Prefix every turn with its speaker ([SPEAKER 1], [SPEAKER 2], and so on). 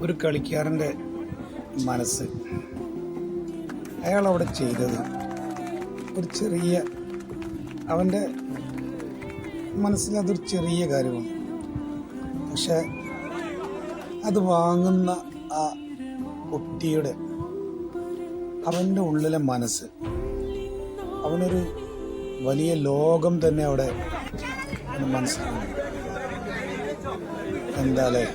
[SPEAKER 1] ഒരു കളിക്കാരൻ്റെ മനസ്സ് അയാൾ അവിടെ ചെയ്തത് ഒരു ചെറിയ, അവൻ്റെ മനസ്സിൽ അതൊരു ചെറിയ കാര്യമാണ്. പക്ഷെ അത് വാങ്ങുന്ന ആ കുട്ടിയുടെ അവൻ്റെ ഉള്ളിലെ മനസ്സ്, അവനൊരു വലിയ ലോകം തന്നെ അവിടെ മനസ്സിലാകുന്നു. എന്താ അല്ലേ?